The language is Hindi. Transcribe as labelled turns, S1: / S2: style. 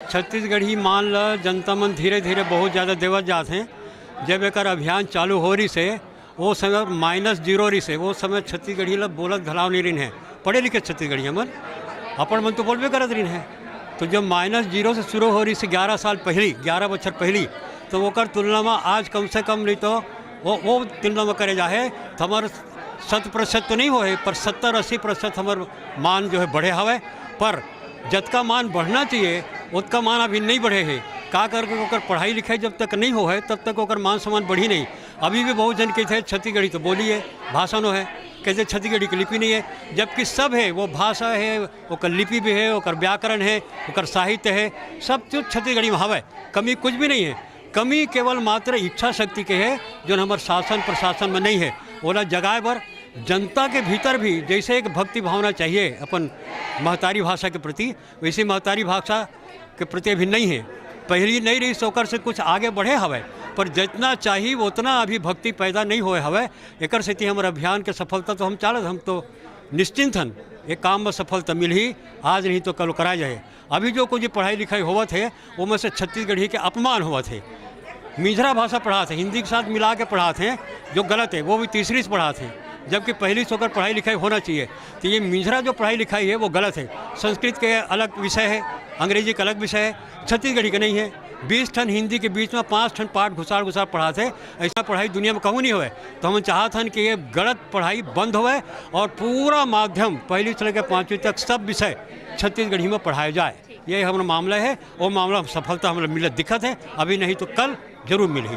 S1: छत्तीसगढ़ी मान ल जनता मन धीरे धीरे बहुत ज़्यादा देवत जात हैं। जब एक अभियान चालू हो रही से वो समय -0 रही से वो समय छत्तीसगढ़ी ल बोलत घलाव नहीं रही है। पढ़े लिखे छत्तीसगढ़ी मन अपन मन तो बोलबे करत रही है। तो जब -0 से शुरू हो रही से 11 साल पहली 11 बछर पहली तो वो तुलना में आज कम से कम नहीं तो वो तुलना में करे जाए तो हमारे 100% तो नहीं हो पर 70-80% हमार मान जो है बढ़े हवे। पर जतका मान बढ़ना चाहिए उतना मान अभी नहीं बढ़े है। का करके ओकर पढ़ाई लिखाई जब तक नहीं हो है तब तक ओकर मान सम्मान बढ़ी नहीं। अभी भी बहुत जन कहते हैं छत्तीसगढ़ी तो बोली है, भाषणों है, कहते छत्तीसगढ़ी की लिपि नहीं है। जबकि सब है, वो भाषा है, ओकर लिपि भी है, ओकर व्याकरण है, ओकर साहित्य है, सब चीज छत्तीसगढ़ी में हवे। कमी कुछ भी नहीं है। कमी केवल मात्र इच्छा शक्ति के है जो हमारे शासन प्रशासन में नहीं है। ओला जगाए बर जनता के भीतर भी जैसे एक भक्ति भावना चाहिए अपन महतारी भाषा के प्रति, वैसे महतारी भाषा के प्रति अभी नहीं है। पहली नहीं रही सोकर से कुछ आगे बढ़े हवे, पर जितना चाहिए उतना अभी भक्ति पैदा नहीं होए हवे। एकर सेती हमारे अभियान के सफलता तो हम चाहत, हम तो निश्चिंत हन एक काम में सफलता मिल ही, आज नहीं तो कल करा जाए। अभी जो कुछ पढ़ाई लिखाई होवत है वो में से छत्तीसगढ़ी के अपमान होवत है। मिझरा भाषा पढ़ाते हैं, हिंदी के साथ मिला के पढ़ाते हैं जो गलत है, वो भी तीसरी से पढ़ाते हैं जबकि पहली से होकर पढ़ाई लिखाई होना चाहिए। तो ये मिझरा जो पढ़ाई लिखाई है वो गलत है। संस्कृत के अलग विषय है, अंग्रेजी का अलग विषय है, छत्तीसगढ़ी का नहीं है। 20 ठन हिंदी के बीच में 5 ठन पाठ घुसार पढ़ाते हैं। ऐसा पढ़ाई दुनिया में कहूँ नहीं हुए। तो हम चाहते हैं कि ये गलत पढ़ाई बंद होवे और पूरा माध्यम पहली से लेकर 5वीं तक सब विषय छत्तीसगढ़ी में पढ़ाया जाए। ये हमारा मामला है। वो मामला सफलता हमारा मिलत दिक्कत है, अभी नहीं तो कल जरूर मिली।